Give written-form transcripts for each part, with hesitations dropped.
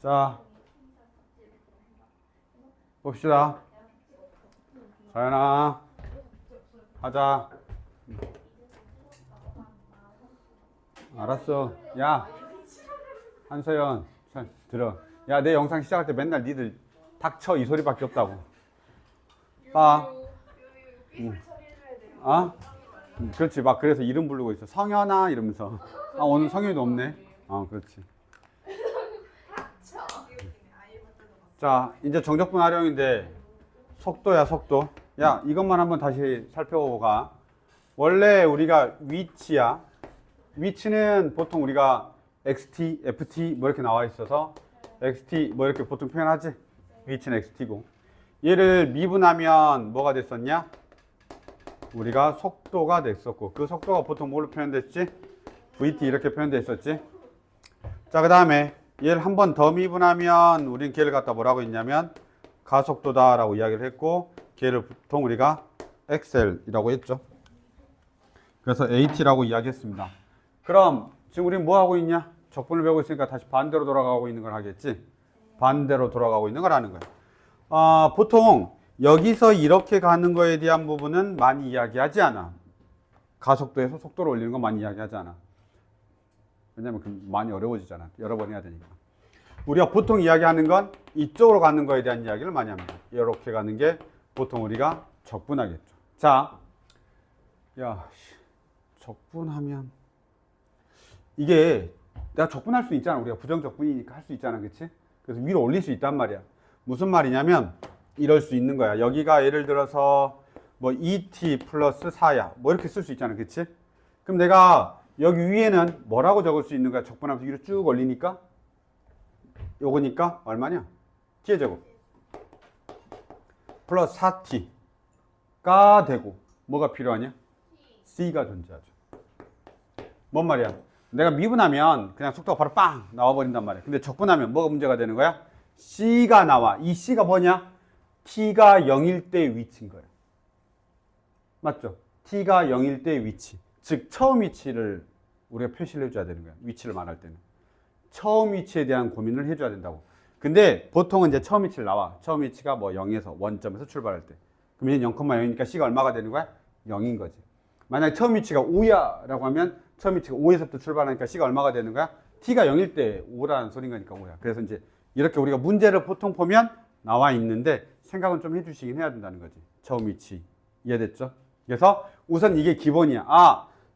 자, 봅시다. 자연아, 하자. 알았어. 야, 한서연, 잘 들어. 야, 내 영상 시작할 때 맨날 니들 닥쳐 이 소리밖에 없다고. 봐. 아? 그렇지. 막 그래서 이름 부르고 있어. 성현아 이러면서. 아, 오늘 성현이도 없네. 아, 그렇지. 자, 이제 정적분 활용인데 속도야, 속도. 야, 이것만 한번 다시 살펴보가. 원래 우리가 위치야. 위치는 보통 우리가 xt, ft 뭐 이렇게 나와 있어서 xt 뭐 이렇게 보통 표현하지. 위치는 xt고. 얘를 미분하면 뭐가 됐었냐? 우리가 속도가 됐었고, 그 속도가 보통 뭘로 표현됐지? vt 이렇게 표현됐었지. 자, 그 다음에 얘를 한 번 더 미분하면 우린 걔를 갖다 뭐라고 했냐면 가속도다 라고 이야기를 했고, 걔를 보통 우리가 xl이라고 했죠. 그래서 at라고 이야기했습니다. 그럼 지금 우린 뭐 하고 있냐? 적분을 배우고 있으니까 다시 반대로 돌아가고 있는 걸 하겠지. 반대로 돌아가고 있는 걸 하는 거야. 보통 여기서 이렇게 가는 거에 대한 부분은 많이 이야기하지 않아. 가속도에서 속도를 올리는 건 많이 이야기하지 않아. 왜냐면 많이 어려워지잖아. 여러 번 해야 되니까. 우리가 보통 이야기하는 건 이쪽으로 가는 거에 대한 이야기를 많이 합니다. 이렇게 가는 게 보통 우리가 적분하겠죠. 자, 야, 적분하면 이게 내가 적분할 수 있잖아. 우리가 부정적분이니까 할 수 있잖아. 그치? 그래서 위로 올릴 수 있단 말이야. 무슨 말이냐면 이럴 수 있는 거야. 여기가 예를 들어서 뭐 2t 플러스 4야. 뭐 이렇게 쓸 수 있잖아. 그치? 그럼 내가 여기 위에는 뭐라고 적을 수 있는 거야? 적분하면서 위로 쭉 올리니까 요거니까 얼마냐? t의 제곱 플러스 4t가 되고 뭐가 필요하냐? c가 존재하죠. 뭔 말이야? 내가 미분하면 그냥 속도가 바로 빵 나와버린단 말이야. 근데 적분하면 뭐가 문제가 되는 거야? c가 나와. 이 c가 뭐냐? t가 0일 때 위치인 거야. 맞죠? t가 0일 때 위치. 즉 처음 위치를 우리가 표시를 해줘야 되는 거야. 위치를 말할 때는. 처음 위치에 대한 고민을 해줘야 된다고. 근데 보통은 이제 처음 위치를 나와. 처음 위치가 뭐 0에서 원점에서 출발할 때. 그럼 얘는 0,0이니까 c가 얼마가 되는 거야? 0인 거지. 만약에 처음 위치가 5야 라고 하면 처음 위치가 5에서부터 출발하니까 c가 얼마가 되는 거야? t가 0일 때 5라는 소린 거니까 5야. 그래서 이제 이렇게 우리가 문제를 보통 보면 나와 있는데 생각은 좀 해주시긴 해야 된다는 거지. 처음 위치. 이해됐죠? 그래서 우선 이게 기본이야.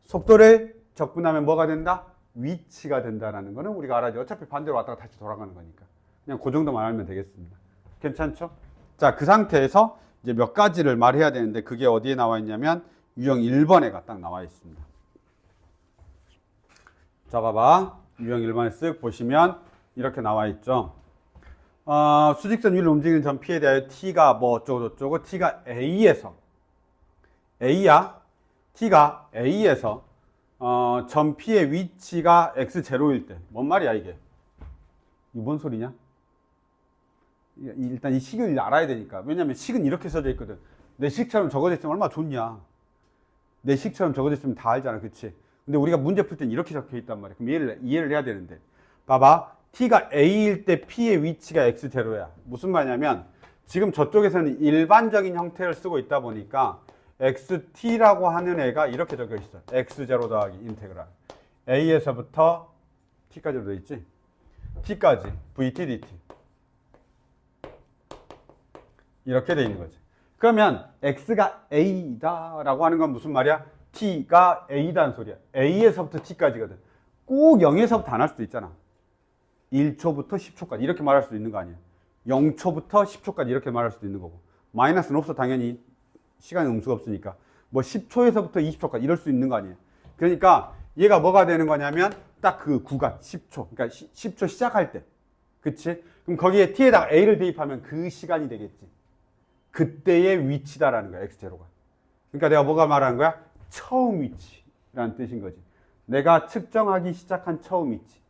속도를 적분하면 뭐가 된다? 위치가 된다라는 거는 우리가 알아야지. 어차피 반대로 왔다가 다시 돌아가는 거니까. 그냥 그 정도만 알면 되겠습니다. 괜찮죠? 자, 그 상태에서 이제 몇 가지를 말해야 되는데 그게 어디에 나와 있냐면 유형 1번에가 딱 나와 있습니다. 자, 봐봐. 유형 1번에 쓱 보시면 이렇게 나와 있죠. 수직선 위를 움직이는 점 P에 대하여 T가 뭐 어쩌고저쩌고 T가 A에서 A야. T가 A에서 점 P의 위치가 X0일 때. 뭔 말이야 이게? 이게 뭔 소리냐? 일단 이 식을 알아야 되니까. 왜냐면 식은 이렇게 써져 있거든. 내 식처럼 적어져 있으면 얼마나 좋냐. 내 식처럼 적어져 있으면 다 알잖아. 그치? 근데 우리가 문제 풀 땐 이렇게 적혀 있단 말이야. 그럼 이해를 해야 되는데. 봐봐. T가 A일 때 P의 위치가 X0야. 무슨 말이냐면 지금 저쪽에서는 일반적인 형태를 쓰고 있다 보니까 XT라고 하는 애가 이렇게 적혀 있어. X0 더하기 인테그랄. A에서부터 T까지로 돼 있지. T까지. VT, DT. 이렇게 돼 있는 거지. 그러면 X가 A다라고 하는 건 무슨 말이야? T가 A다는 소리야. A에서부터 T까지거든. 꼭 0에서부터 안 할 수도 있잖아. 1초부터 10초까지 이렇게 말할 수도 있는 거 아니야. 0초부터 10초까지 이렇게 말할 수도 있는 거고. 마이너스는 없어. 당연히 시간의 음수가 없으니까. 뭐 10초에서부터 20초까지 이럴 수 있는 거 아니에요. 그러니까 얘가 뭐가 되는 거냐면 딱 그 구간 10초. 그러니까 10초 시작할 때. 그치? 그럼 거기에 t에다가 a를 대입하면 그 시간이 되겠지. 그때의 위치다라는 거야. x0가. 그러니까 내가 뭐가 말하는 거야? 처음 위치라는 뜻인 거지. 내가 측정하기 시작한 처음 위치.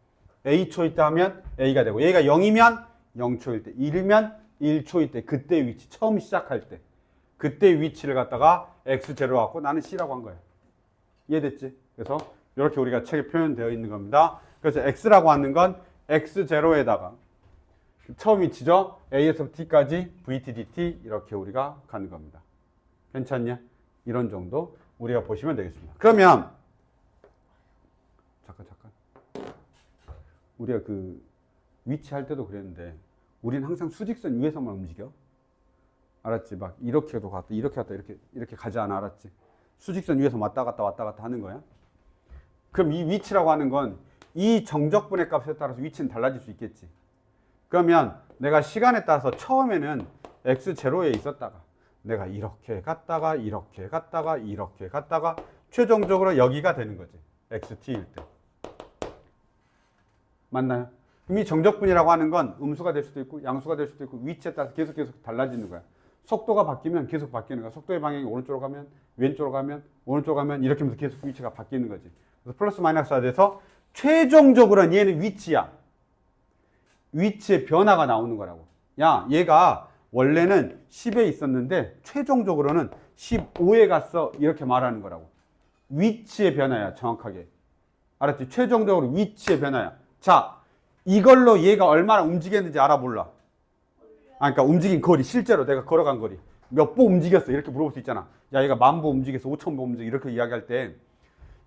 a초일 때 하면 a가 되고 얘가 0이면 0초일 때, 1이면 1초일 때, 그때 위치, 처음 시작할 때 그때 위치를 갖다가 x0 갖고 나는 c라고 한 거야. 이해됐지? 그래서 이렇게 우리가 책에 표현되어 있는 겁니다. 그래서 x라고 하는 건 x0에다가 처음 위치죠. A에서부터 T까지 VT, DT 이렇게 우리가 가는 겁니다. 괜찮냐? 이런 정도 우리가 보시면 되겠습니다. 그러면 잠깐 우리가 그 위치할 때도 그랬는데 우리는 항상 수직선 위에서만 움직여. 알았지? 막 이렇게도 갔다 이렇게 갔다 이렇게 가지 않아. 알았지? 수직선 위에서 왔다 갔다 하는 거야. 그럼 이 위치라고 하는 건 이 정적분의 값에 따라서 위치는 달라질 수 있겠지. 그러면 내가 시간에 따라서 처음에는 x0에 있었다가 내가 이렇게 갔다가 이렇게 갔다가 이렇게 갔다가 최종적으로 여기가 되는 거지. xt일 때. 맞나요? 그럼 이 정적분이라고 하는 건 음수가 될 수도 있고 양수가 될 수도 있고 위치에 따라서 계속 달라지는 거야. 속도가 바뀌면 계속 바뀌는 거야. 속도의 방향이 오른쪽으로 가면 왼쪽으로 가면 오른쪽으로 가면 이렇게 하면서 계속 위치가 바뀌는 거지. 그래서 플러스 마이너스가 돼서 최종적으로는 얘는 위치야. 위치의 변화가 나오는 거라고. 야, 얘가 원래는 10에 있었는데 최종적으로는 15에 갔어. 이렇게 말하는 거라고. 위치의 변화야, 정확하게. 알았지? 최종적으로 위치의 변화야. 자, 이걸로 얘가 얼마나 움직였는지 알아 몰라? 그러니까 움직인 거리, 실제로 내가 걸어간 거리. 몇 보 움직였어? 이렇게 물어볼 수 있잖아. 야, 얘가 10,000보 움직였어, 5,000보 움직였어. 이렇게 이야기할 때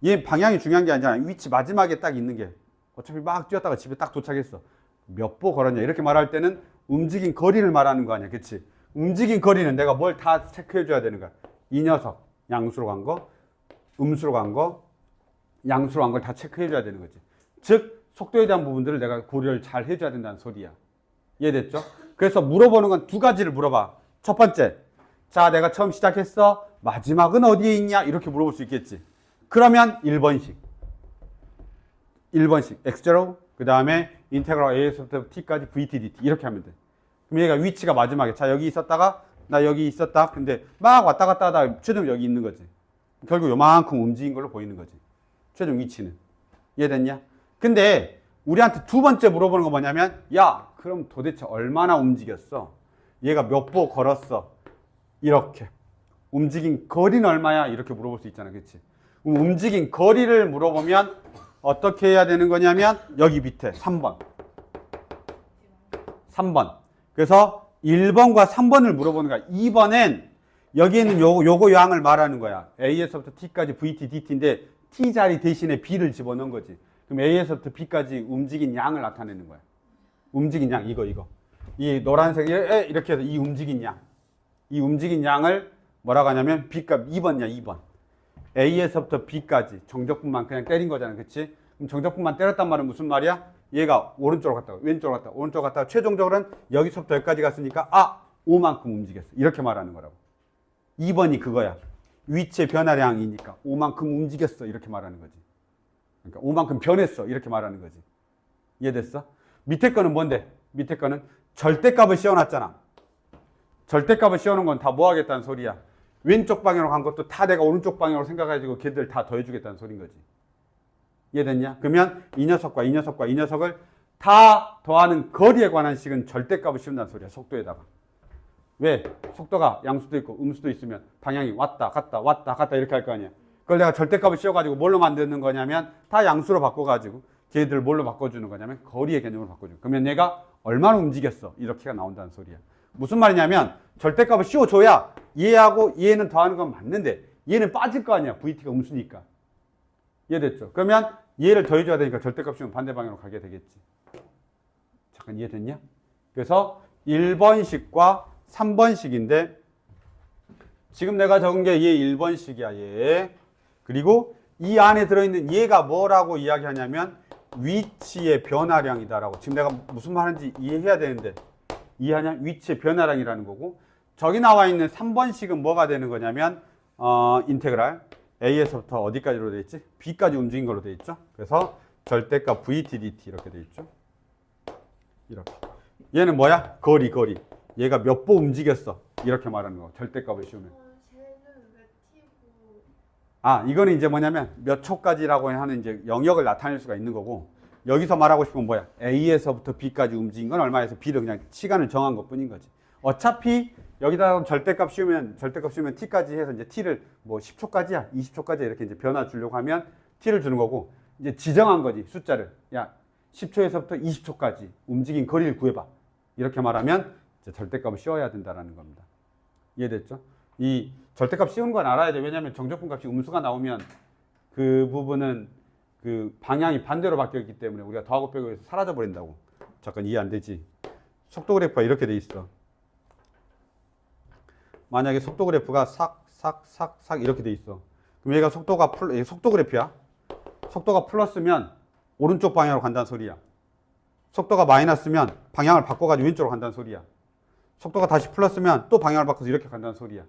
얘 방향이 중요한 게 아니잖아. 위치 마지막에 딱 있는 게. 어차피 막 뛰었다가 집에 딱 도착했어. 몇 보 걸었냐? 이렇게 말할 때는 움직인 거리를 말하는 거 아니야. 그치? 움직인 거리는 내가 뭘 다 체크해 줘야 되는 거야. 이 녀석, 양수로 간 거, 음수로 간 거, 양수로 간 걸 다 체크해 줘야 되는 거지. 즉, 속도에 대한 부분들을 내가 고려를 잘 해줘야 된다는 소리야. 이해됐죠? 그래서 물어보는 건 두 가지를 물어봐. 첫 번째, 자, 내가 처음 시작했어. 마지막은 어디에 있냐? 이렇게 물어볼 수 있겠지. 그러면 1번식. x0, 그 다음에 인테그랄 a에서부터 t까지 vt, dt 이렇게 하면 돼. 그럼 얘가 위치가 마지막에, 자, 여기 있었다가 나 여기 있었다. 근데 막 왔다 갔다 하다가 최종 여기 있는 거지. 결국 요만큼 움직인 걸로 보이는 거지. 최종 위치는. 이해됐냐? 근데 우리한테 두 번째 물어보는 건 뭐냐면, 야, 그럼 도대체 얼마나 움직였어? 얘가 몇 보 걸었어? 이렇게. 움직인 거리는 얼마야? 이렇게 물어볼 수 있잖아. 그치? 움직인 거리를 물어보면 어떻게 해야 되는 거냐면 여기 밑에 3번. 그래서 1번과 3번을 물어보는 거야. 2번엔 여기에는 요거 양을 말하는 거야. A에서부터 T까지 VT, DT인데 T 자리 대신에 B를 집어넣은 거지. 그럼 A에서부터 B까지 움직인 양을 나타내는 거야. 움직인 양, 이거. 이 노란색, 이렇게 해서 이 움직인 양. 이 움직인 양을 뭐라고 하냐면 B값 2번이야, 2번. A에서부터 B까지 정적분만 그냥 때린 거잖아. 그치? 그럼 정적분만 때렸단 말은 무슨 말이야? 얘가 오른쪽으로 갔다가 왼쪽으로 갔다가 오른쪽으로 갔다가 최종적으로는 여기서부터 여기까지 갔으니까 5만큼 움직였어. 이렇게 말하는 거라고. 2번이 그거야. 위치의 변화량이니까 5만큼 움직였어. 이렇게 말하는 거지. 그러니까 5만큼 변했어. 이렇게 말하는 거지. 이해됐어? 밑에 거는 뭔데? 밑에 거는 절대값을 씌워놨잖아. 절대값을 씌워놓은 건 다 뭐 하겠다는 소리야. 왼쪽 방향으로 간 것도 다 내가 오른쪽 방향으로 생각해가지고 걔들 다 더해주겠다는 소린 거지. 이해됐냐? 그러면 이 녀석과 이 녀석과 이 녀석을 다 더하는 거리에 관한 식은 절대값을 씌운다는 소리야. 속도에다가. 왜? 속도가 양수도 있고 음수도 있으면 방향이 왔다 갔다 이렇게 할 거 아니야. 그걸 내가 절대값을 씌워가지고 뭘로 만드는 거냐면 다 양수로 바꿔가지고 걔들 뭘로 바꿔주는 거냐면 거리의 개념으로 바꿔줘. 그러면 얘가 얼마나 움직였어? 이렇게가 나온다는 소리야. 무슨 말이냐면 절대값을 씌워줘야 얘하고 얘는 더하는 건 맞는데 얘는 빠질 거 아니야. VT가 음수니까. 이해됐죠? 그러면 얘를 더해줘야 되니까 절대값 씌우면 반대 방향으로 가게 되겠지. 잠깐 이해됐냐? 그래서 1번식과 3번식인데 지금 내가 적은 게 얘 1번식이야. 얘. 그리고 이 안에 들어있는 얘가 뭐라고 이야기하냐면 위치의 변화량이다라고. 지금 내가 무슨 말 하는지 이해해야 되는데 이해하냐? 위치의 변화량이라는 거고 저기 나와 있는 3번식은 뭐가 되는 거냐면 인테그랄 A에서부터 어디까지로 되어 있지? B까지 움직인 걸로 되어 있죠. 그래서 절대값 VT, DT 이렇게 되어 있죠. 이렇게. 얘는 뭐야? 거리. 얘가 몇 보 움직였어. 이렇게 말하는 거. 절대값을 씌우면. 이거는 이제 뭐냐면 몇 초까지라고 하는 이제 영역을 나타낼 수가 있는 거고 여기서 말하고 싶은 건 뭐야? A에서부터 B까지 움직인 건 얼마에서 B를 그냥 시간을 정한 것 뿐인 거지. 어차피 여기다 절대값 씌우면 T까지 해서 이제 T를 뭐 10초까지야, 20초까지 이렇게 이제 변화 주려고 하면 T를 주는 거고 이제 지정한 거지, 숫자를. 야, 10초에서부터 20초까지 움직인 거리를 구해봐. 이렇게 말하면 이제 절대값을 씌워야 된다라는 겁니다. 이해됐죠? 이 절대값 씌우는 건 알아야 돼. 왜냐하면 정적분 값이 음수가 나오면 그 부분은 그 방향이 반대로 바뀌었기 때문에 우리가 더하고 빼고 해서 사라져 버린다고. 잠깐 이해 안 되지? 속도 그래프가 이렇게 돼 있어. 만약에 속도 그래프가 싹 이렇게 돼 있어. 그럼 얘가 속도가 속도 그래프야. 속도가 플러스면 오른쪽 방향으로 간다는 소리야. 속도가 마이너스면 방향을 바꿔가지고 왼쪽으로 간다는 소리야. 속도가 다시 플러스면 또 방향을 바꿔서 이렇게 간다는 소리야.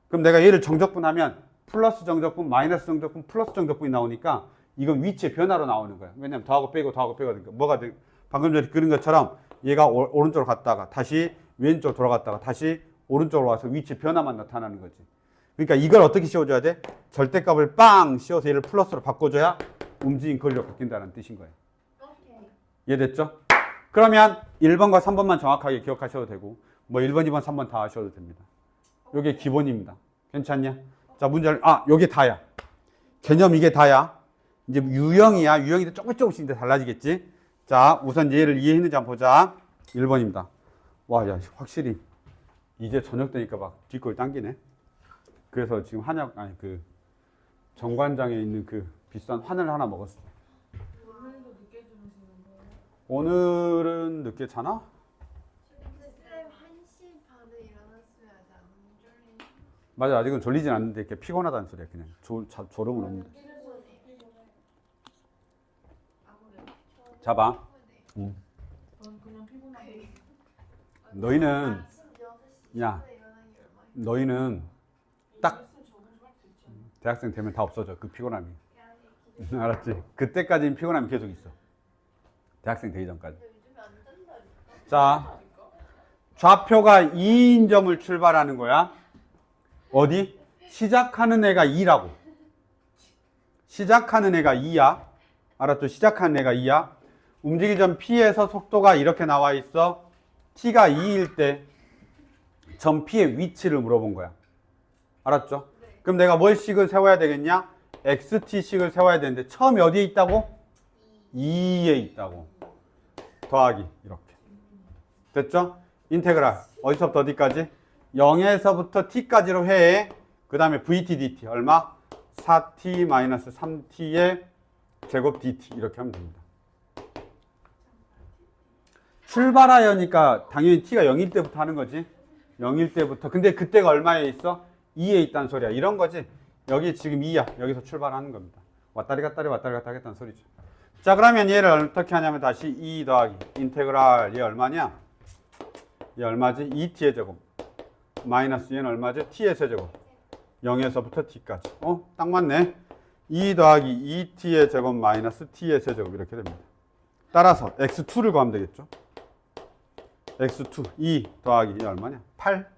그럼 내가 얘를 정적분하면 플러스 정적분, 마이너스 정적분, 플러스 정적분이 나오니까 이건 위치의 변화로 나오는 거야. 왜냐면 더하고 빼고 되니까 뭐가 돼? 방금 전에 그린 것처럼 얘가 오른쪽으로 갔다가 다시 왼쪽으로 돌아갔다가 다시 오른쪽으로 와서 위치의 변화만 나타나는 거지. 그러니까 이걸 어떻게 씌워줘야 돼? 절대값을 빵 씌워서 얘를 플러스로 바꿔줘야 움직임 거리로 바뀐다는 뜻인 거예요. 이해됐죠? 그러면 1번과 3번만 정확하게 기억하셔도 되고 뭐 1번, 2번, 3번 다 하셔도 됩니다. 요게 기본입니다. 괜찮냐? 자, 문제를 요게 다야. 개념 이게 다야. 이제 유형이야. 유형인데 조금씩 달라지겠지? 자, 우선 얘를 이해했는지 한번 보자. 1번입니다. 와, 야, 확실히 이제 저녁 되니까 막 뒷골 당기네. 그래서 지금 정관장에 있는 그 비싼 환을 하나 먹었어. 오늘도 늦게 주무시는 거예요? 오늘은 늦게 자나? 근데 쌤 1시 반에 일어났어야지 안 졸리. 맞아, 아직은 졸리진 않는데 이렇게 피곤하다는 소리야. 그냥 졸음은 없는데. 자봐. 전 그냥 피곤하고 너희는 아침 6시 야. 일어나기 얼마나 너희는 딱 있으면 적응할 수 있잖아. 대학생 되면 다 없어져. 그 피곤함이. 알았지? 그때까지는 피곤함이 계속 있어. 대학생 되기 전까지. 요즘에 안 된다니까. 자, 좌표가 2인 점을 출발하는 거야. 어디? 시작하는 애가 2라고. 시작하는 애가 2야. 알았죠? 시작하는 애가 2야. 움직이기 전 P에서 속도가 이렇게 나와 있어. T가 2일 때 점 P의 위치를 물어본 거야. 알았죠? 네. 그럼 내가 뭘 식을 세워야 되겠냐? XT식을 세워야 되는데 처음에 어디에 있다고? 2에 있다고. 더하기 이렇게. 됐죠? 인테그랄 어디서부터 어디까지? 0에서부터 t까지로 해. 그 다음에 vt dt 얼마? 4t-3t의 제곱 dt 이렇게 하면 됩니다. 출발하여니까 당연히 t가 0일 때부터 하는 거지. 0일 때부터. 근데 그때가 얼마에 있어? 2에 있다는 소리야. 이런 거지. 여기 지금 2야. 여기서 출발하는 겁니다. 왔다리 갔다리 하겠다는 소리죠. 자, 그러면 얘를 어떻게 하냐면 다시 2 더하기 인테그랄 얘 얼마냐? 얘 얼마지? 2t의 제곱 마이너스 얘는 얼마지? t의 세제곱 0에서부터 t까지. 딱 맞네. 2 더하기 2t의 제곱 마이너스 t의 세제곱 이렇게 됩니다. 따라서 x2를 구하면 되겠죠. x2 2 더하기 얘 얼마냐? 8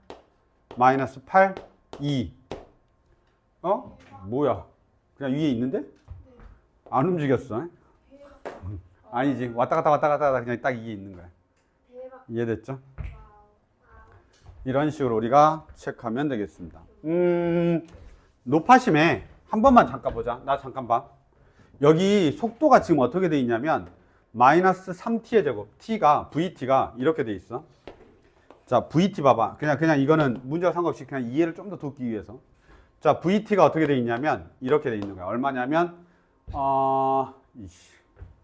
마이너스 8 2 뭐야? 그냥 위에 있는데? 안 움직였어. 아니지. 왔다 갔다 그냥 딱 이게 있는 거야. 대박. 이해됐죠? 이런 식으로 우리가 체크하면 되겠습니다. 노파심에 한 번만 잠깐 보자. 나 잠깐 봐. 여기 속도가 지금 어떻게 돼 있냐면 마이너스 3t의 제곱 t가 vt가 이렇게 돼 있어. 자, vt 봐봐. 그냥 이거는 문제와 상관없이 그냥 이해를 좀 더 돕기 위해서. 자, vt가 어떻게 돼 있냐면 이렇게 돼 있는 거야. 얼마냐면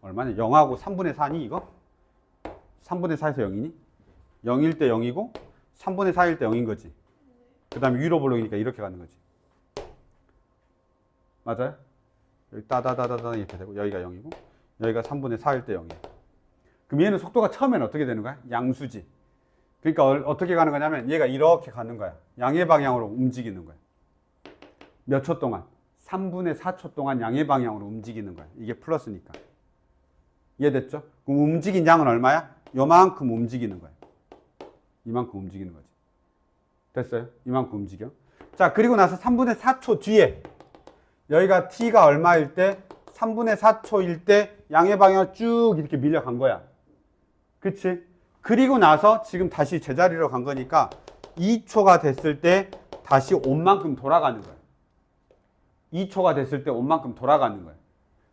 얼마냐? 0하고 3분의 4니 이거? 3분의 4에서 0이니? 0일 때 0이고 3분의 4일 때 0인 거지. 그 다음에 위로 볼록이니까 이렇게 가는 거지. 맞아요? 여기 따다다다다 이렇게 되고 여기가 0이고 여기가 3분의 4일 때 0이야. 그럼 얘는 속도가 처음에는 어떻게 되는 거야? 양수지. 그러니까 어떻게 가는 거냐면 얘가 이렇게 가는 거야. 양의 방향으로 움직이는 거야. 몇 초 동안? 3분의 4초 동안 양의 방향으로 움직이는 거야. 이게 플러스니까. 이해됐죠? 그럼 움직인 양은 얼마야? 요만큼 움직이는 거야. 이만큼 움직이는 거지. 됐어요? 이만큼 움직여. 자, 그리고 나서 3분의 4초 뒤에 여기가 t가 얼마일 때? 3분의 4초일 때 양의 방향을 쭉 이렇게 밀려간 거야. 그치? 그리고 나서 지금 다시 제자리로 간 거니까 2초가 됐을 때 다시 온만큼 돌아가는 거야. 2초가 됐을 때 온만큼 돌아가는 거야.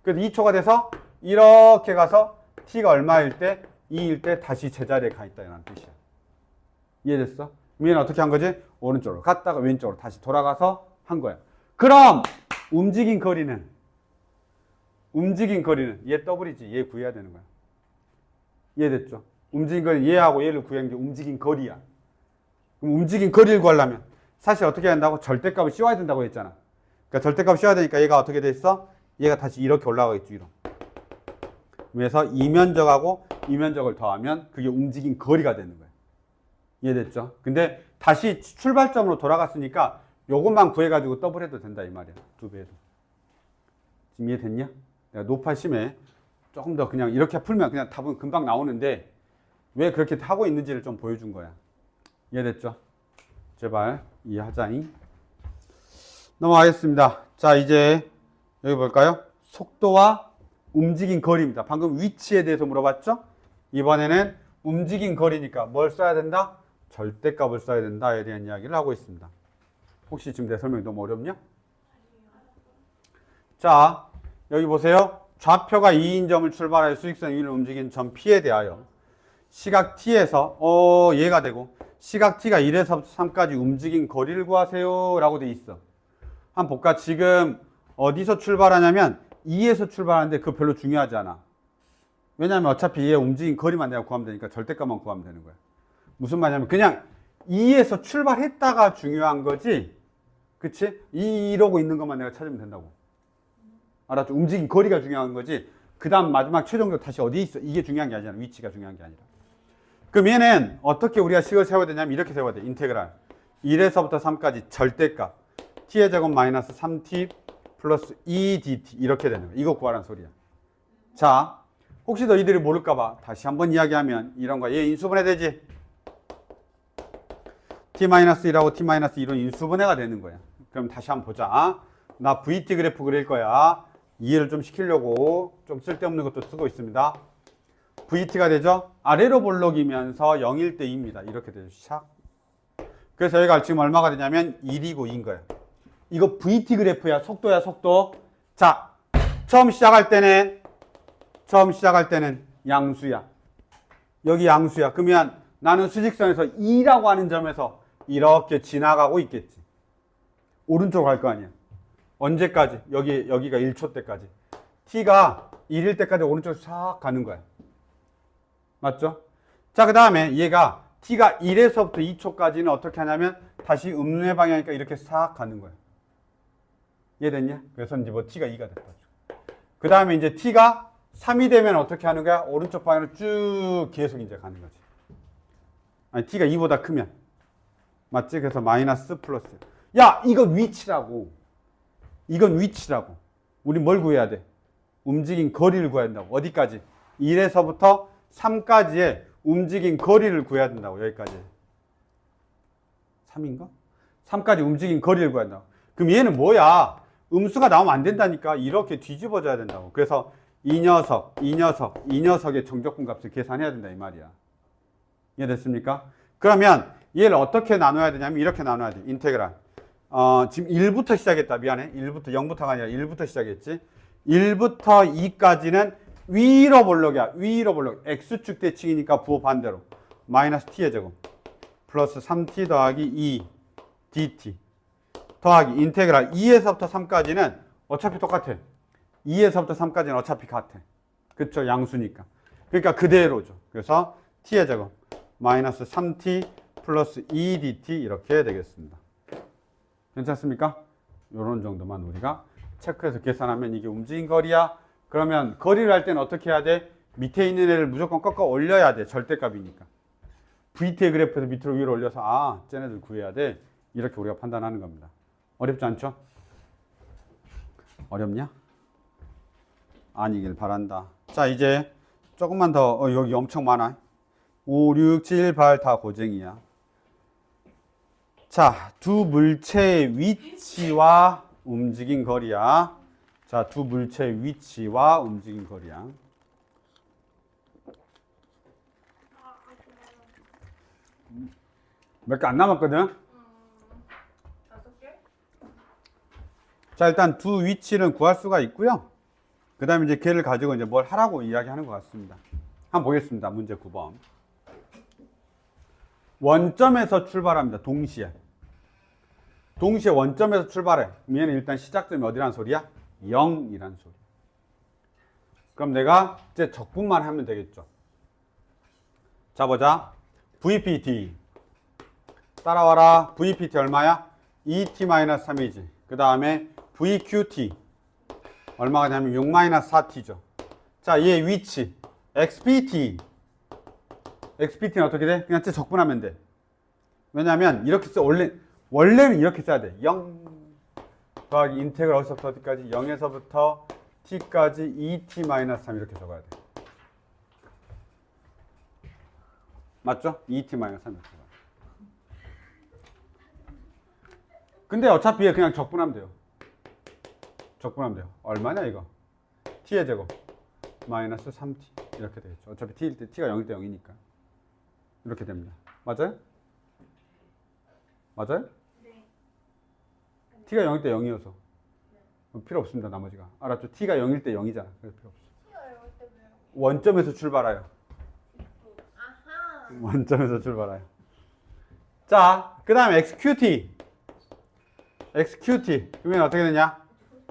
그래서 2초가 돼서 이렇게 가서 t가 얼마일 때 2일 때 다시 제자리에 가 있다 이라는 뜻이야. 이해됐어? 그럼 얘는 어떻게 한 거지? 오른쪽으로 갔다가 왼쪽으로 다시 돌아가서 한 거야. 그럼 움직인 거리는 얘 더블이지. 얘 구해야 되는 거야. 이해됐죠? 움직인 거리는 얘하고 얘를 구하는 게 움직인 거리야. 그럼 움직인 거리를 구하려면 사실 어떻게 한다고? 절대값을 씌워야 된다고 했잖아. 그러니까 절대값을 씌워야 되니까 얘가 어떻게 돼 있어? 얘가 다시 이렇게 올라가겠지, 위로. 그래서 이 면적하고 이 면적을 더하면 그게 움직인 거리가 되는 거야. 이해됐죠? 근데 다시 출발점으로 돌아갔으니까 요것만 구해가지고 더블해도 된다 이 말이야. 2배도. 지금 이해됐냐? 내가 노파 심에 조금 더 그냥 이렇게 풀면 그냥 답은 금방 나오는데 왜 그렇게 하고 있는지를 좀 보여준 거야. 이해됐죠? 제발 이해하자잉. 넘어가겠습니다. 자, 이제 여기 볼까요? 속도와 움직인 거리입니다. 방금 위치에 대해서 물어봤죠? 이번에는 움직인 거리니까 뭘 써야 된다? 절대값을 써야 된다에 대한 이야기를 하고 있습니다. 혹시 지금 내 설명이 너무 어렵냐? 자, 여기 보세요. 좌표가 2인 점을 출발하여 수직선 위를 움직인 점 P에 대하여 시각 T에서 얘가 되고 시각 T가 1에서부터 3까지 움직인 거리를 구하세요 라고 돼 있어. 한번 볼까? 지금 어디서 출발하냐면 2에서 출발하는데 그거 별로 중요하지 않아. 왜냐하면 어차피 얘 움직인 거리만 내가 구하면 되니까 절대값만 구하면 되는 거야. 무슨 말이냐면 그냥 2에서 출발했다가 중요한 거지. 그치? 이러고 있는 것만 내가 찾으면 된다고. 알았죠? 움직인 거리가 중요한 거지. 그 다음 마지막 최종적으로 다시 어디에 있어? 이게 중요한 게 아니잖아. 위치가 중요한 게 아니라. 그럼 얘는 어떻게 우리가 식을 세워야 되냐면 이렇게 세워야 돼. 인테그랄 1에서부터 3까지 절대값 t의 제곱 마이너스 3t 플러스 2dt 이렇게 되는 거야. 이거 구하라는 소리야. 자, 혹시 너희들이 모를까봐 다시 한번 이야기하면 이런 거야. 얘 인수분해 되지? t-1하고 t-2로 인수분해가 되는 거야. 그럼 다시 한번 보자. 나 VT 그래프 그릴 거야. 이해를 좀 시키려고 좀 쓸데없는 것도 쓰고 있습니다. VT가 되죠? 아래로 볼록이면서 0일 때 2입니다. 이렇게 되죠. 샥. 그래서 여기가 지금 얼마가 되냐면 1이고 2인 거야. 이거 VT 그래프야. 속도야, 속도. 자, 처음 시작할 때는 양수야. 여기 양수야. 그러면 나는 수직선에서 2라고 하는 점에서 이렇게 지나가고 있겠지. 오른쪽으로 갈 거 아니야. 언제까지? 여기가 1초 때까지. t가 1일 때까지 오른쪽으로 싹 가는 거야. 맞죠? 자, 그 다음에 얘가 t가 1에서부터 2초까지는 어떻게 하냐면 다시 음의 방향이니까 이렇게 싹 가는 거야. 이해됐냐? 그래서 이제 뭐 t가 2가 됐다. 그 다음에 이제 t가 3이 되면 어떻게 하는 거야? 오른쪽 방향으로 쭉 계속 이제 가는 거지. 아니, t가 2보다 크면. 맞지? 그래서 마이너스 플러스. 야, 이건 위치라고. 이건 위치라고. 우리 뭘 구해야 돼? 움직인 거리를 구해야 된다고. 어디까지? 1에서부터 3까지의 움직인 거리를 구해야 된다고. 여기까지. 3인가? 3까지 움직인 거리를 구해야 된다고. 그럼 얘는 뭐야? 음수가 나오면 안 된다니까. 이렇게 뒤집어져야 된다고. 그래서 이 녀석의 정적분 값을 계산해야 된다 이 말이야. 이해됐습니까? 그러면 얘를 어떻게 나눠야 되냐면 이렇게 나눠야 돼. 인테그랄. 지금 1부터 시작했다. 미안해. 0부터가 아니라 1부터 시작했지. 1부터 2까지는 위로 볼록이야. 위로 볼록. x축 대칭이니까 부호 반대로. 마이너스 t의 제곱. 플러스 3t 더하기 2 dt. 더하기 인테그랄 2에서부터 3까지는 어차피 똑같아. 2에서부터 3까지는 어차피 같아. 그쵸? 양수니까. 그러니까 그대로죠. 그래서 t의 제곱. 마이너스 3t 플러스 2dt 이렇게 되겠습니다. 괜찮습니까? 요런 정도만 우리가 체크해서 계산하면 이게 움직인 거리야. 그러면 거리를 할 때는 어떻게 해야 돼? 밑에 있는 애를 무조건 꺾어 올려야 돼. 절대값이니까. VT의 그래프에서 밑으로 위로 올려서 쟤네들 구해야 돼. 이렇게 우리가 판단하는 겁니다. 어렵지 않죠? 어렵냐? 아니길 바란다. 자, 이제 조금만 더 여기 엄청 많아. 5, 6, 7, 8 다 고쟁이야. 자, 두 물체의 위치와 움직인 거리야. 자, 두 물체의 위치와 움직인 거리야. 몇 개 안 남았거든? 5개? 자, 일단 두 위치는 구할 수가 있고요. 그 다음에 이제 걔를 가지고 이제 뭘 하라고 이야기하는 것 같습니다. 한번 보겠습니다. 문제 9번. 원점에서 출발합니다. 동시에 원점에서 출발해. 얘는 일단 시작점이 어디란 소리야? 0이란 소리. 그럼 내가 이제 적분만 하면 되겠죠. 자, 보자. VPT. 따라와라. VPT 얼마야? 2t-3이지. 그 다음에 VQT. 얼마가 되냐면 6-4t죠. 자, 얘 위치. XPT. XPT는 어떻게 돼? 그냥 적분하면 돼. 왜냐면 이렇게 써. 원래는 이렇게 써야 돼. 0 더하기 인테그랄 어디서부터 어디까지? 0에서부터 t까지 2t-3 이렇게 적어야 돼. 맞죠? 2t-3 이렇게 적어야 돼. 근데 어차피 얘 그냥 적분하면 돼요. 얼마냐 이거? t의 제곱 마이너스 3t 이렇게 되겠죠. 어차피 t일 때 t가 0일 때 0이니까 이렇게 됩니다. 맞아요? 네. t가 0일 때 0이어서 필요 없습니다. 나머지가 알았죠? t가 0일 때 0이잖아. 그래서 필요 없어. T가 이럴 때 왜요? 원점에서 출발해요. 아하. 원점에서 출발해요. 자, 그 다음에 XQT. 그러면 어떻게 되냐?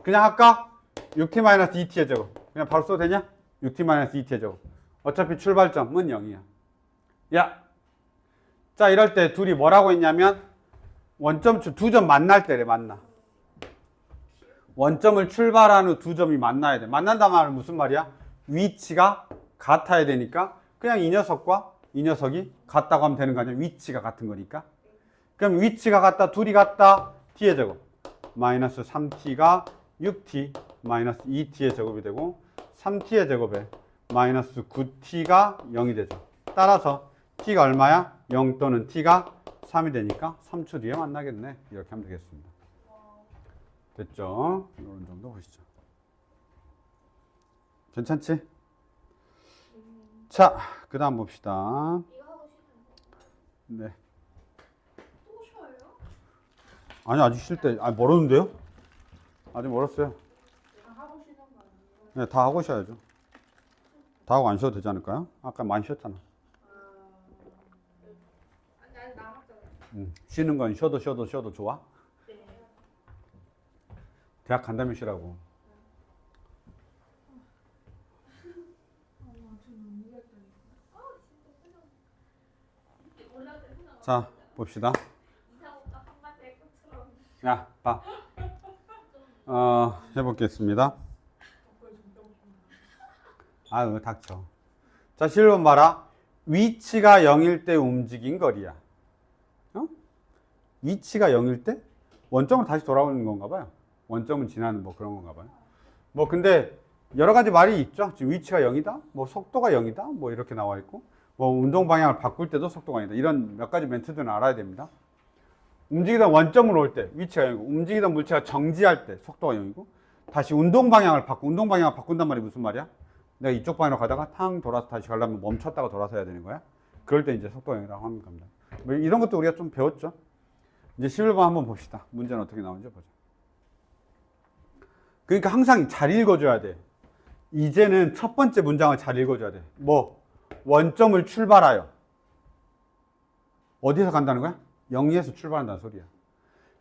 그냥 할까? 6t-2t의 제곱. 그냥 바로 써도 되냐? 6t-2t의 제곱. 어차피 출발점은 0이야. 야! 자, 이럴 때 둘이 뭐라고 했냐면 원점 두 점 만날 때래. 만나. 원점을 출발한 후 두 점이 만나야 돼. 만난다는 말은 무슨 말이야? 위치가 같아야 되니까 그냥 이 녀석과 이 녀석이 같다고 하면 되는 거 아니야? 위치가 같은 거니까. 그럼 위치가 같다, 둘이 같다. t의 제곱 마이너스 3t가 6t 마이너스 2t의 제곱이 되고 3t의 제곱에 마이너스 9t가 0이 되죠. 따라서 t가 얼마야? 0 또는 t가 3이 되니까 3초 뒤에 만나겠네. 이렇게 하면 되겠습니다. 됐죠? 이런 정도 보시죠. 괜찮지? 자, 그 다음 봅시다. 이거 하고 싶은데. 네. 또 쉬어요? 아니, 아직 쉴 때, 멀었는데요? 아직 멀었어요. 다 하고 쉬는 거 아니에요? 네, 다 하고 쉬어야죠. 다 하고 안 쉬어도 되지 않을까요? 아까 많이 쉬었잖아. 아니 남았잖아요. 쉬는 건 쉬어도 좋아? 네. 대학 간다면 쉬라고. 저는 모르겠다니까. 진짜 올라갈 때 훈훈하고. 자, 봅시다. 이상 오빠 한마디 할 것처럼. 야, 봐. 해보겠습니다. 아유, 닥쳐. 자, 7번 봐라. 위치가 0일 때 움직인 거리야. 위치가 0일 때? 원점으로 다시 돌아오는 건가 봐요. 원점은 지나는 뭐 그런 건가 봐요. 뭐 근데 여러 가지 말이 있죠. 지금 위치가 0이다, 뭐 속도가 0이다, 뭐 이렇게 나와 있고, 뭐 운동 방향을 바꿀 때도 속도가 0이다. 이런 몇 가지 멘트들은 알아야 됩니다. 움직이던 원점으로 올 때 위치가 0이고, 움직이던 물체가 정지할 때 속도가 0이고, 다시 운동 방향을 바꾼단 말이 무슨 말이야? 내가 이쪽 방향으로 가다가 탕 돌아서 다시 가려면 멈췄다가 돌아서 해야 되는 거야. 그럴 때 이제 속도가 0이라고 하는 겁니다. 뭐 이런 것도 우리가 좀 배웠죠. 이제 11번 한번 봅시다. 문제는 어떻게 나오는지 보자. 그러니까 항상 잘 읽어줘야 돼. 이제는 첫 번째 문장을 잘 읽어줘야 돼. 뭐? 원점을 출발하여. 어디서 간다는 거야? 0에서 출발한다는 소리야.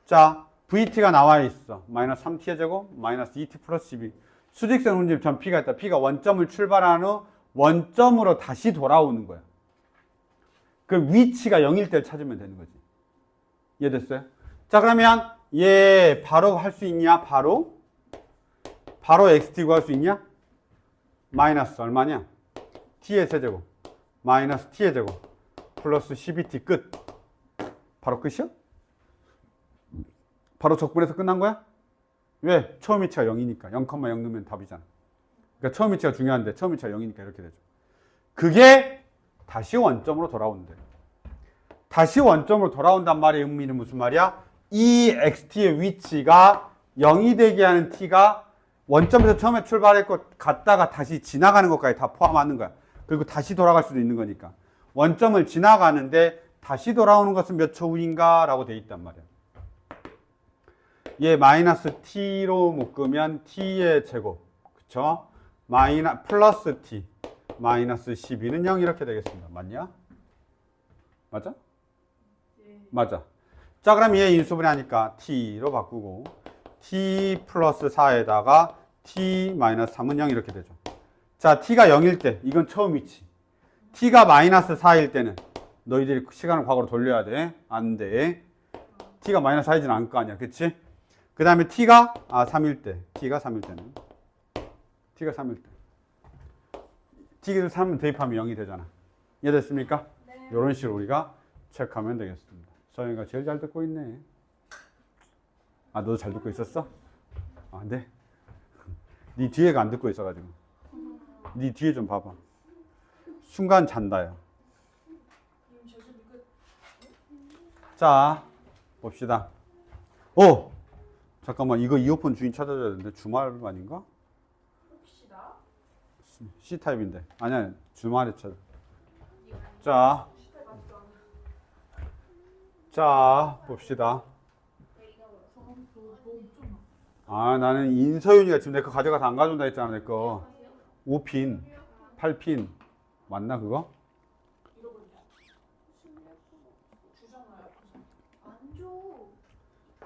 자, VT가 나와 있어. 마이너스 3t의 제곱, 마이너스 2t 플러스 12. 수직선 운집 전 P가 있다. P가 원점을 출발한 후 원점으로 다시 돌아오는 거야. 그 위치가 0일 때를 찾으면 되는 거지. 이해됐어요? 자, 그러면 얘 바로 할 수 있냐? 바로 XT 구할 수 있냐? 마이너스 얼마냐? t의 세제곱 마이너스 t의 제곱 플러스 12t 끝. 바로 끝이야? 바로 적분해서 끝난 거야? 왜? 처음 위치가 0이니까 0,0 넣으면 답이잖아. 그러니까 처음 위치가 중요한데 처음 위치가 0이니까 이렇게 되죠. 그게 다시 원점으로 돌아오는데, 다시 원점으로 돌아온단 말의 의미는 무슨 말이야? 이 xt의 위치가 0이 되게 하는 t가 원점에서 처음에 출발할 것 갔다가 다시 지나가는 것까지 다 포함하는 거야. 그리고 다시 돌아갈 수도 있는 거니까. 원점을 지나가는데 다시 돌아오는 것은 몇 초 후인가? 라고 돼 있단 말이야. 얘 마이너스 t로 묶으면 t의 제곱. 그쵸? 플러스 t. 마이너스 12는 0 이렇게 되겠습니다. 맞냐? 맞아? 예. 맞아. 자, 그럼 얘 인수분해 하니까 t로 바꾸고 t 플러스 4에다가 t 마이너스 3은 0 이렇게 되죠. 자, t가 0일 때 이건 처음 위치. t가 마이너스 4일 때는 너희들이 시간을 과거로 돌려야 돼. 안 돼. t가 마이너스 4이진 않을 거 아니야. 그치? 그 다음에 t가 3일 때. t가 3일 때는. t가 3일 때. t를 3을 대입하면 0이 되잖아. 이해됐습니까? 네. 이런 식으로 우리가 체크하면 되겠습니다. 서영이가 제일 잘 듣고 있네. 아, 너도 잘 듣고 있었어? 아, 네. 네 뒤에가 안 듣고 있어가지고. 네 뒤에 좀 봐봐. 순간 잔다요. 자, 봅시다. 오! 잠깐만, 이거 이어폰 주인 찾아줘야 되는데 주말 아닌가? 혹시 나? C타입인데. 아니야, 주말에 찾아. 자, 시대 맞지도 않아. 자, 봅시다. 너무 좀. 아, 나는 인서윤이가 지금 내 거 가져가서 안 가져온다 했잖아, 내 거. 5핀, 8핀. 맞나, 그거? 잃어버리자. 주잖아요. 안 줘.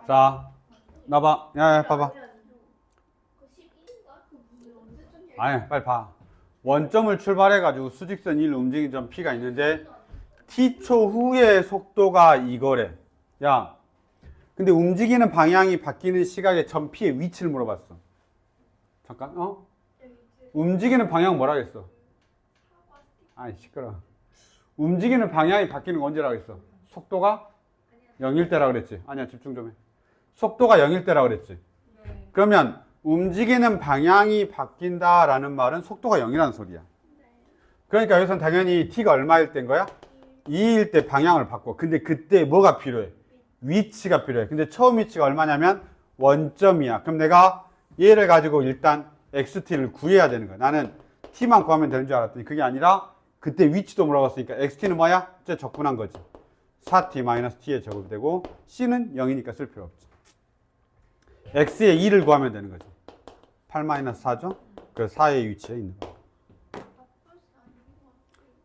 자, 나봐. 야, 봐봐. 그 11인가? 그 무슨 언제쯤 아니, 빨리 봐. 원점을 출발해가지고 수직선 1 움직인 점 P가 있는데, T초 후의 속도가 이거래. 야, 근데 움직이는 방향이 바뀌는 시각에 점 P의 위치를 물어봤어. 잠깐, 움직이는 방향 뭐라 그랬어? 아이, 시끄러워. 움직이는 방향이 바뀌는 건 언제라고 했어? 속도가 0일 때라 그랬지. 아니야, 집중 좀 해. 속도가 0일 때라 그랬지. 네. 그러면 움직이는 방향이 바뀐다라는 말은 속도가 0이라는 소리야. 그러니까 여기서는 당연히 t가 얼마일 때인 거야? 2일 때 방향을 바꿔. 근데 그때 뭐가 필요해? 위치가 필요해. 근데 처음 위치가 얼마냐면 원점이야. 그럼 내가 얘를 가지고 일단 xt를 구해야 되는 거야. 나는 t만 구하면 되는 줄 알았더니 그게 아니라 그때 위치도 물어봤으니까 xt는 뭐야? 이제 적분한 거지. 4t-t에 적으면 되고 c는 0이니까 쓸 필요 없지. x의 2를 구하면 되는 거죠. 8-4죠? 그 4의 위치에 있는 거.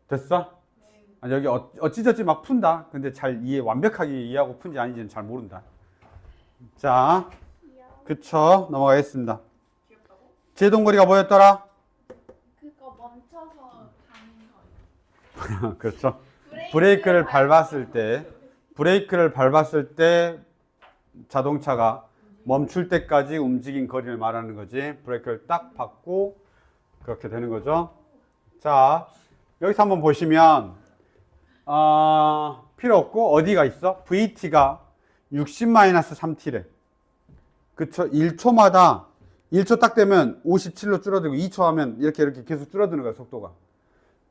됐어? 아니, 여기 어찌저찌 막 푼다. 근데 잘 완벽하게 이해하고 푼지 아닌지는 잘 모른다. 자, 그쵸. 넘어가겠습니다. 귀엽다고? 제동거리가 뭐였더라? 그거 멈춰서 가는 거예요. 그렇죠. 브레이크를 밟았을 때 자동차가 멈출 때까지 움직인 거리를 말하는 거지. 브레이크를 딱 밟고 그렇게 되는 거죠. 자, 여기서 한번 보시면 필요 없고 어디가 있어? VT가 60-3T래. 그쵸? 1초마다 1초 딱 되면 57로 줄어들고 2초 하면 이렇게 계속 줄어드는 거야, 속도가.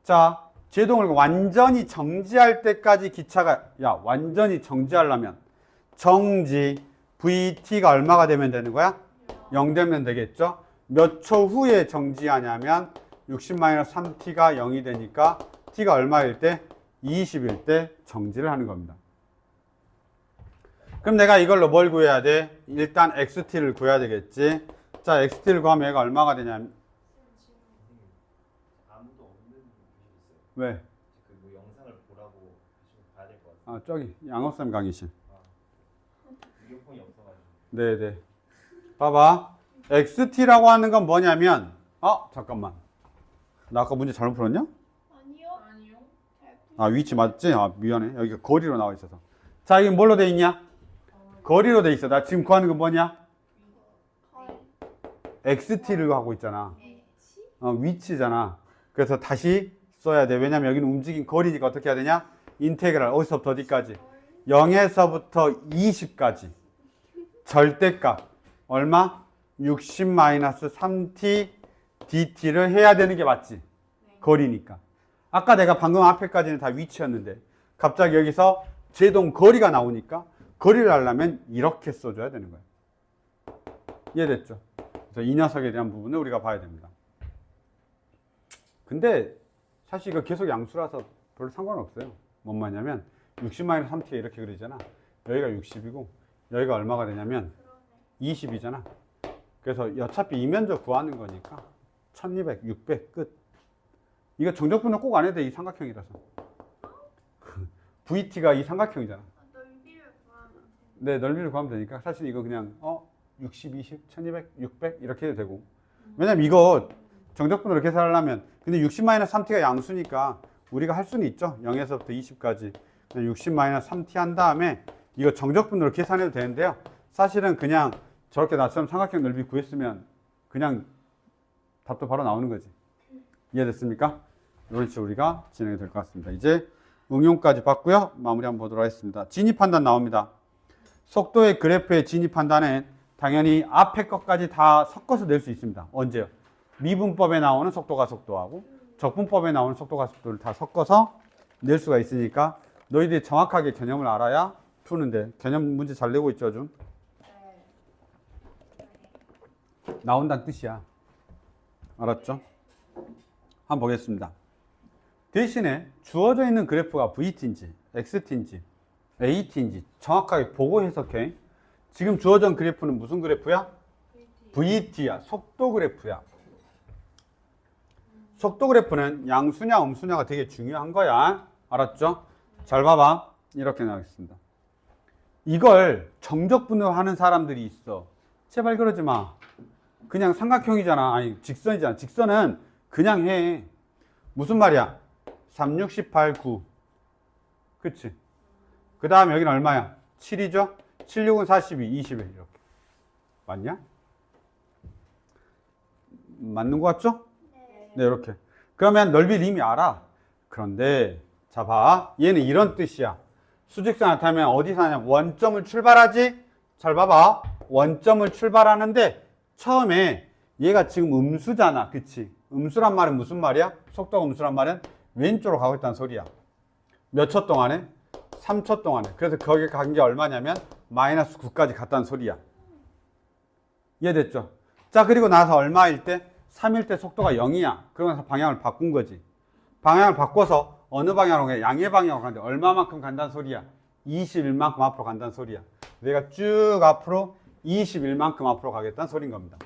자, 제동을 완전히 정지할 때까지 기차가 완전히 정지하려면 정지 VT가 얼마가 되면 되는 거야? 0 되면 되겠죠? 몇 초 후에 정지하냐면 60-3t가 0이 되니까 t가 얼마일 때? 20일 때 정지를 하는 겁니다. 그럼 내가 이걸로 뭘 구해야 돼? 일단 xt를 구해야 되겠지. 자, xt를 구하면 얘가 얼마가 되냐면 아무도 없는 분이셨어요. 왜? 그 영상을 보라고 하시면 봐야 될 것 같아요. 저기 양호쌤 강의실. 이어폰이 없어가지고. 네네. 봐봐. xt라고 하는 건 뭐냐면 잠깐만. 나 아까 문제 잘못 풀었냐? 아니요. 아니요. 위치 맞지? 미안해. 여기가 거리로 나와 있어서. 자, 이게 뭘로 돼 있냐? 거리로 돼 있어. 나 지금 구하는 건 뭐냐? xt를 하고 있잖아. 위치잖아. 그래서 다시 써야 돼. 왜냐면 여기는 움직인 거리니까 어떻게 해야 되냐? 인테그랄. 어디서부터 어디까지? 0에서부터 20까지. 절대값. 얼마? 60-3t dt를 해야 되는 게 맞지? 거리니까. 아까 내가 방금 앞에까지는 다 위치였는데 갑자기 여기서 제동 거리가 나오니까 거리를 하려면 이렇게 써줘야 되는 거예요. 이해됐죠? 그래서 이 녀석에 대한 부분을 우리가 봐야 됩니다. 근데 사실 이거 계속 양수라서 별로 상관없어요. 뭔 말이냐면 60-3t가 이렇게 그리잖아. 여기가 60이고 여기가 얼마가 되냐면 20이잖아. 그래서 어차피 이면적 구하는 거니까 1200, 600 끝. 이거 정적분을 꼭 안 해도 돼. 이 삼각형이라서. VT가 이 삼각형이잖아. 넓이를 구하면 돼. 네, 넓이를 구하면 되니까 사실 이거 그냥 60, 20, 1200, 600 이렇게 해도 되고. 왜냐면 이거 정적분으로 계산하려면 근데 60-3t가 양수니까 우리가 할 수는 있죠. 0에서부터 20까지 60-3t 한 다음에 이거 정적분으로 계산해도 되는데요. 사실은 그냥 저렇게 나처럼 삼각형 넓이 구했으면 그냥 답도 바로 나오는 거지. 이해됐습니까? 이런 식으로 우리가 진행이 될 것 같습니다. 이제 응용까지 봤고요. 마무리 한번 보도록 하겠습니다. 진입 판단 나옵니다. 속도의 그래프의 진입 판단은 당연히 앞에 것까지 다 섞어서 낼 수 있습니다. 언제요? 미분법에 나오는 속도가 속도하고 적분법에 나오는 속도가 속도를 다 섞어서 낼 수가 있으니까 너희들이 정확하게 개념을 알아야 푸는데 개념 문제 잘 내고 있죠, 좀? 나온다는 뜻이야. 알았죠? 한번 보겠습니다. 대신에 주어져 있는 그래프가 VT인지 XT인지 AT인지 정확하게 보고 해석해. 지금 주어진 그래프는 무슨 그래프야? VT야. 속도 그래프야. 속도 그래프는 양수냐 음수냐가 되게 중요한 거야. 알았죠? 잘 봐봐. 이렇게 나오겠습니다. 이걸 정적분으로 하는 사람들이 있어. 제발 그러지 마. 그냥 삼각형이잖아. 아니 직선이잖아. 직선은 그냥 해. 무슨 말이야? 3, 6, 18, 9. 그치? 그 다음에 여기는 얼마야? 7이죠? 7, 6은 42, 21 이렇게. 맞냐? 맞는 거 같죠? 네, 이렇게. 그러면 넓이를 이미 알아. 그런데 자 봐. 얘는 이런 뜻이야. 수직선 나타나면 어디서 하냐? 원점을 출발하지? 잘 봐봐. 원점을 출발하는데 처음에 얘가 지금 음수잖아. 그치? 음수란 말은 무슨 말이야? 속도가 음수란 말은 왼쪽으로 가고 있다는 소리야. 몇 초 동안에? 3초 동안에. 그래서 거기 간 게 얼마냐면 마이너스 9까지 갔다는 소리야. 이해됐죠? 자, 그리고 나서 얼마일 때? 3일 때 속도가 0이야. 그러면서 방향을 바꾼 거지. 방향을 바꿔서 어느 방향으로 가? 양의 방향으로 가는데 얼마만큼 간다는 소리야? 21만큼 앞으로 간다는 소리야. 내가 쭉 앞으로 21만큼 앞으로 가겠다는 소린 겁니다.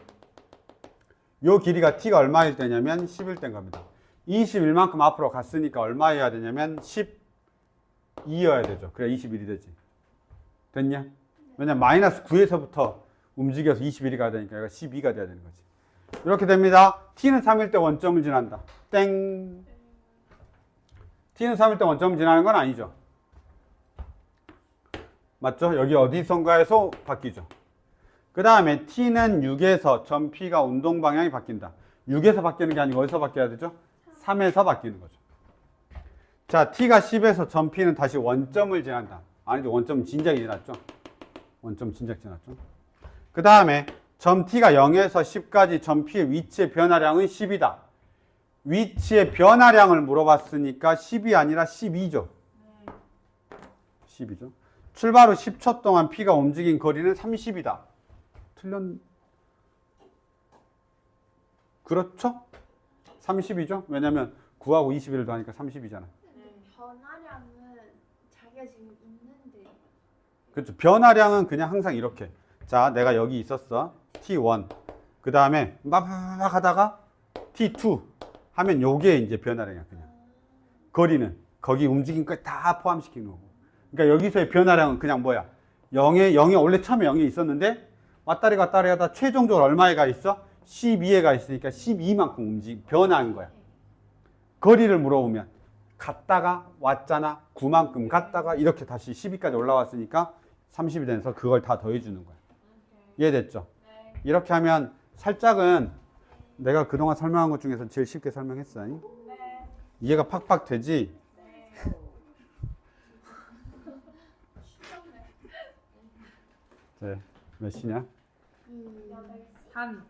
요 길이가 t가 얼마일 때냐면 10일 때인 겁니다. 21만큼 앞으로 갔으니까 얼마여야 되냐면 12여야 되죠. 그래 21이 되지. 됐냐? 왜냐면 마이너스 9에서부터 움직여서 21이 가야 되니까 얘가 12가 돼야 되는 거지. 이렇게 됩니다. t는 3일 때 원점을 지난다. 땡. t는 3일 때 원점을 지나는 건 아니죠. 맞죠? 여기 어디선가에서 바뀌죠. 그 다음에 t는 6에서 점 p가 운동 방향이 바뀐다. 6에서 바뀌는 게 아니고 어디서 바뀌어야 되죠? 3에서 바뀌는 거죠. 자, t가 10에서 점 p는 다시 원점을 지난다. 아니죠. 원점은 진작에 지났죠. 원점 진작 지났죠. 그 다음에 점 t가 0에서 10까지 점 p의 위치의 변화량은 10이다. 위치의 변화량을 물어봤으니까 10이 아니라 12죠. 12죠. 출발 후 10초 동안 p가 움직인 거리는 30이다. 그렇죠? 30이죠? 왜냐면 9하고 21을 더하니까 30이잖아. 변화량은 자기가 지금 있는데. 그렇죠. 변화량은 그냥 항상 이렇게. 자, 내가 여기 있었어. T1. 그 다음에 막 하다가 T2 하면 요게 이제 변화량이야, 그냥. 거리는 거기 움직인 거 다 포함시키는 거고. 그러니까 여기서의 변화량은 그냥 뭐야? 0에 원래 처음에 0이 있었는데 왔다리 갔다리 하다 최종적으로 얼마에 가 있어? 12에 가 있으니까 12만큼 변화한 거야. 거리를 물어보면 갔다가 왔잖아. 9만큼 갔다가 이렇게 다시 12까지 올라왔으니까 30이 돼서 그걸 다 더해주는 거야. 이해됐죠? 이렇게 하면 살짝은 내가 그동안 설명한 것 중에서 제일 쉽게 설명했어. 이해가 팍팍 되지? 네, 몇 시냐? 한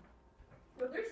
8시